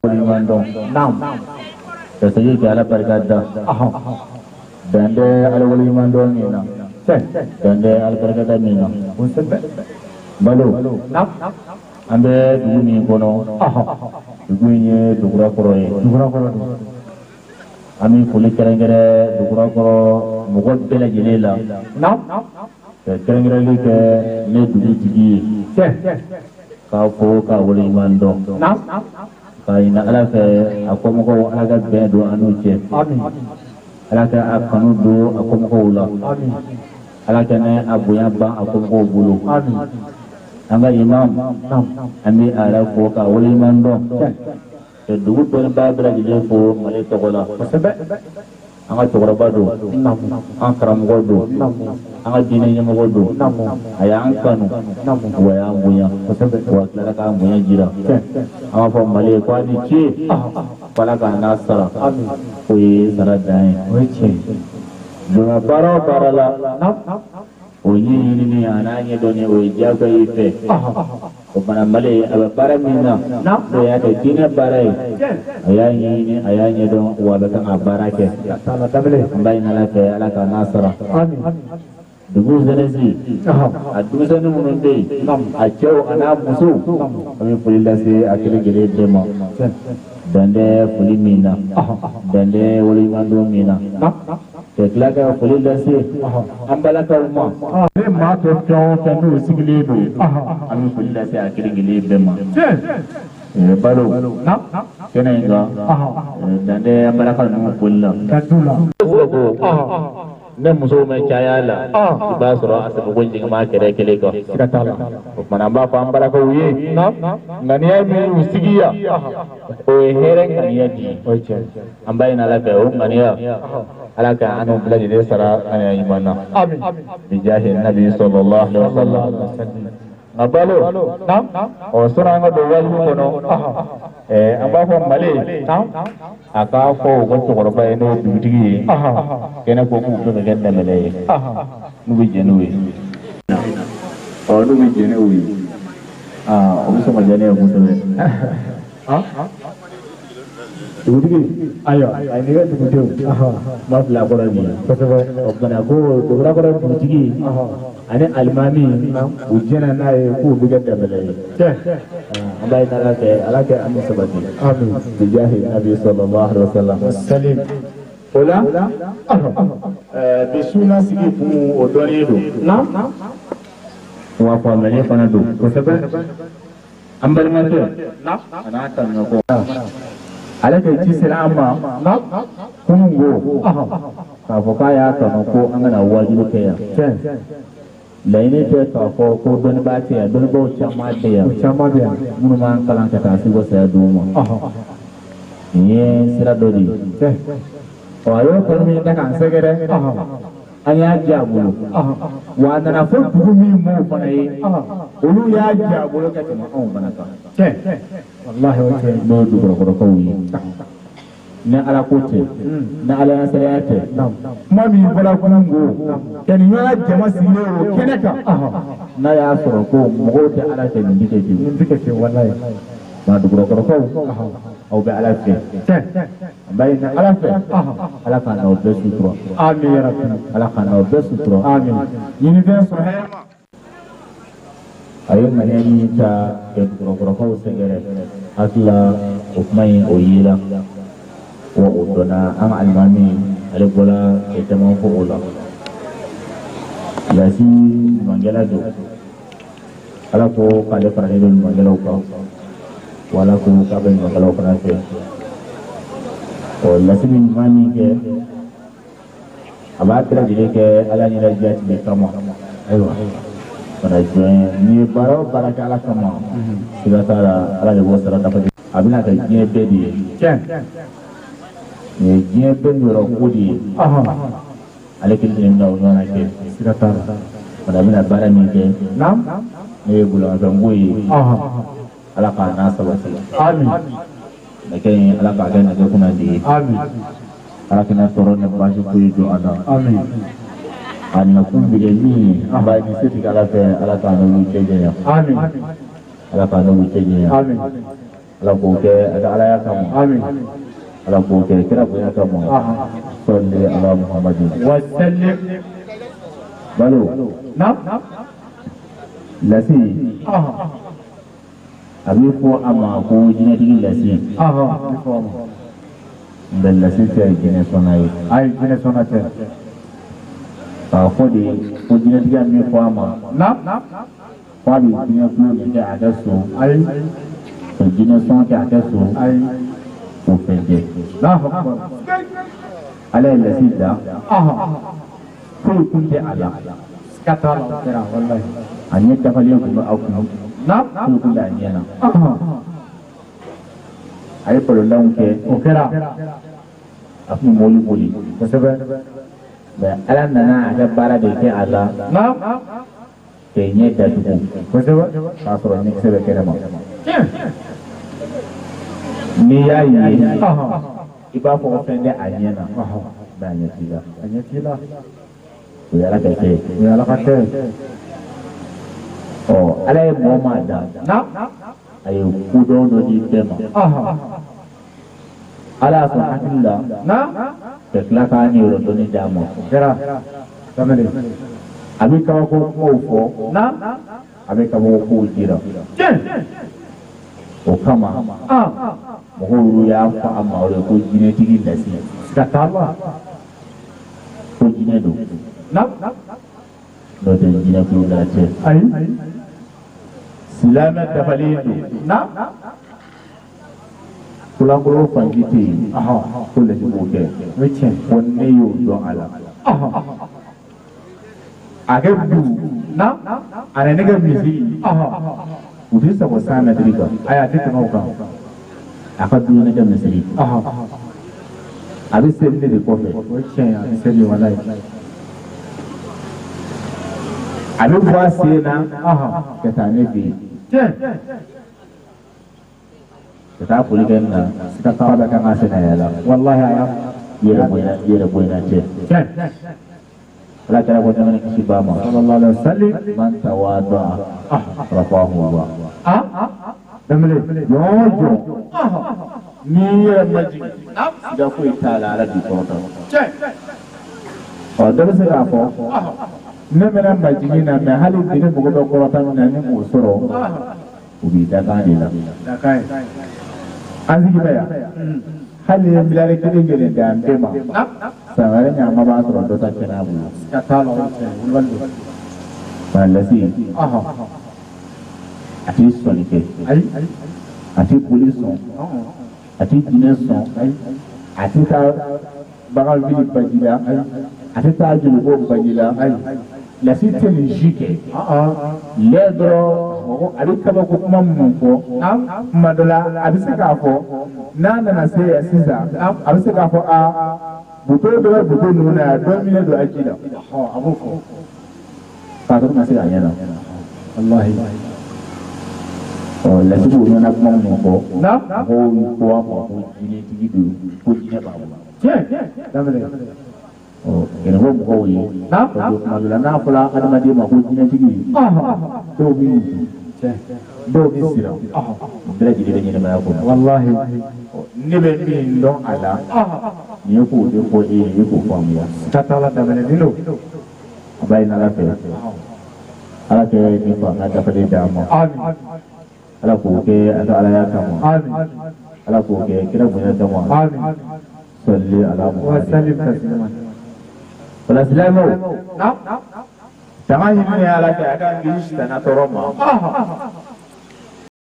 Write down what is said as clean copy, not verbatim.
Mandong. Nam. Jadi kalau berkata, dan dia ada wali mandong ni nam. Dan dia ada berkata ni nam. Balu. Nam. Ambil dulu ni kono. Dulu ni dukura koroi. Ami kulit kerengere dukura koro mukot bela jelela. Nam. Kerengere ni ke ni dulu tinggi. Kau kau wali mandong. Nam. Kaina ala fe akomo ko ala be do anu che amin ala ka akanu do akomo ko ula amin ala kana abuya ba akomo ko bulu amin anga imam ami ala ko ka wali mando e dugu to ba bra gile fo male to gola sebe anga to gora ba do an karam go do anga dine nyamo go do aya an kanu wa ya buya sebe wa kala ka buya jira ama fo male ko ni chi pala ka nasara ko ye sara dai o chi do baro barala o ni ana ni do ni o jaga ife ko bana male aba baramina do ya de dine barai aya ni do wa da kan barake tala tabele mbai na la ke ala ka nasara amin dugu zenezi adu zenu munde a cew ana musu ami pulila se akire gere demo dande pulimina dande wali mando mina tekla ka pulila se ambala ka umma ma to to kanu sigile do ami pulila se akire gere demo balu kenenga dande ambala ka no pulila kadula ne muso me caya la ba soro asabu gonjin ma kere kele ko sikatala mana ba fa ambara ko wi ngania mi usigiya o here ngania di ambai na la ko ngania ala ka anu bladi de sara ana imana amin bi jahi nabi sallallahu alaihi wasallam ngabalo o sura ngado walu kono amba fo male aka fo go to gorba eno dutigi kena ko ku to ga dalale nubi jenuwi o nubi jenuwi o so ma jene ko to dutigi ayo ai ne ga dutigi ma bla ko rabi ko to o kana ko to ra ko dutigi ane almami ujena nae ku biga dalale Allah Taala ke alake amin sabati amin bijahi nabi sallallahu alaihi wasallam salim ola bisuna sigi fu odori do na wa fa mele fana do ko sebe ambal mate na ana tan ko alake ci salama na kungo ka fo kaya tan ko angana wajibu ke ya laine te ka ko don ba te don bo chama te ya mun man kalan ka ta si go sa do mo ye sira do di o ayo ko mi ta kan segere anya jabulo wa na fo du mi mo fa nei ulu ya jabulo ka ma on banaka wallahi wa te do du ko wi na ala kote na ala sayate mami bala kungo ken ya jama sinero keneka na ya soro ko mogote ala te ndike ke wallahi ma du ko au be ala fe bayna ala fe ala kana o be sutro amin ya rabbi ala kana o be sutro amin yini be so hema ayo maneni ta ke ko segere asla ukmai o yila wa udona ang almami alibola etama ko ola yasi mangela do ala ko kale parane do mangela ko wala ko kabe mangela ko nafe o lasimi mami ke abatra dire ke ala ni rajat be kama aywa para ni baro para kala kama sila tara ala de bosara dapat abina ka ni bedi ni jiye ben yoro kudi alekil ni ndaw nona ke sikata pada mina bara ni ke nam ni bulan ngui ala ka na sabati amin nake ala ka ga na kuna di amin ala kina toro ne bashi ku do ada amin anna kun bi ni aba ni siti kala fe ala ka no mu keje ya amin ala ka no mu keje ya amin ala k'o kɛ a ka alaya kama amin ala k'o kɛ kira bonya kama salli ala muhammadin wa sallim balo na lasi a bɛ fɔ a ma ko jinɛtigi lasi bɛ lasi tɛ jinɛ sɔnna ye ayi jinɛ sɔnna tɛ k'a fɔ de ko jinɛtigi min fɔ a ma fɔ a bɛ jinɛ kulo min kɛ a kɛ so ayi ka jinɛ sɔn kɛ a kɛ so ayi o fɛn tɛ ala ye lasi da foyi kun tɛ a la ka taa la kɛra wallahi a ɲɛ dafalen tun bɛ aw kun foyi kun tɛ a ɲɛ na a ye kɔlɔlɔnw kɛ o kɛra a kun mɔli boli kosɛbɛ mɛ ala nana a kɛ baara de kɛ a la k'e ɲɛ datugu kosɛbɛ k'a sɔrɔ ɲɛkisɛ bɛ kɛnɛ ma n'i y'a ye i b'a fɔ ko fɛn tɛ a ɲɛ na mɛ a ɲɛ t'i la a ɲɛ t'i la o ye ala ka kɛ o ye ala ka kɛ ɔ ala ye mɔɔ maa da a ye kodɔn dɔ di bɛɛ ma ala y'a sɔrɔ hakili la ka tila k'a ɲɛyɔrɔ dɔɔni d'a ma o kɛra kamalen a bɛ kabako kumaw fɔ a bɛ kabako kow jira o kama mɔgɔw y'a fɔ a ma o ye ko jinɛtigi lasi ka taa la ko jinɛ don n'o tɛ jinɛ kulo da cɛ ayi silamɛ dafalen don kulankolon fanji tɛ yen ko lasi b'o kɛ o ye tiɲɛ ko ne y'o dɔn a la a kɛ du ani ne ka misiri u tɛ sago 100 mètres kan ayi a tɛ tɛmɛ o kan a ka du ne ka misiri a bɛ seli ne de kɔfɛ o ye tiɲɛ a bɛ seli wallahi a bɛ bɔ a sen na ka taa ne fɛ yen ka taa foli kɛ na ka taa bɛ kan ka sɛnɛ la wallahi a yɛrɛ bonya cɛ ala kɛra ko tɛmɛ kisi ba ma sallallahu alaihi wasallam man tawada rafahu Allah damle jɔn ni yɛrɛ ma jigin siga foyi t'a la ala di kɔrɔta ɔ dɔ bɛ se k'a fɔ ne mɛna ma jigin na mɛ hali bi ne mɔgɔ dɔ kɔrɔta min na ni k'o sɔrɔ u b'i dakan de la an sigi bɛ yan hali ye miliyari kelen di an bɛɛ ma san wɛrɛ ɲaama b'a sɔrɔ dɔ ta kɛnɛ a bolo ka taa la o ye tiɲɛ k'a lase a t'i sɔnni kɛ a t'i boli sɔn a t'i jinɛ sɔn a t'i taa bagan wuli baji la a tɛ taa jolibɔ baji la lasi tɛ nin si kɛ lɛ dɔrɔn a bɛ kabako kuma minnu fɔ kuma dɔ la a bɛ se k'a fɔ n'a nana se yan sisan a bɛ se k'a fɔ buto dɔ bɛ buto ninnu na yan dɔ minɛ don a ji la a b'o fɔ k'a sɔrɔ ma se a ɲɛ na wallahi lasigiw nana kuma minnu fɔ mɔgɔw y'u ko a ma ko jinɛtigi don ko jinɛ b'a bolo gɛrɛfɛ mɔgɔw ye tuma dɔ la n'a fɔra adamaden ma ko jinɛtigi dɔw bɛ mutu dɔw bɛ siran bɛɛ lajɛlen bɛ ɲɛnamaya kɔnɔ wallahi ne bɛ min dɔn a la nin ye k'o de fɔ e ye e k'o faamuya ka taa la daminɛnin don a b'a ɲini ala fɛ ala kɛ nin fanga dafalen d'an ma ala k'o kɛ a ka alaya kama ala k'o kɛ kira bonya kama salli ala muhammad wala silamɛw tanga ɲini ala fɛ a ka k'i sitanna tɔɔrɔ ma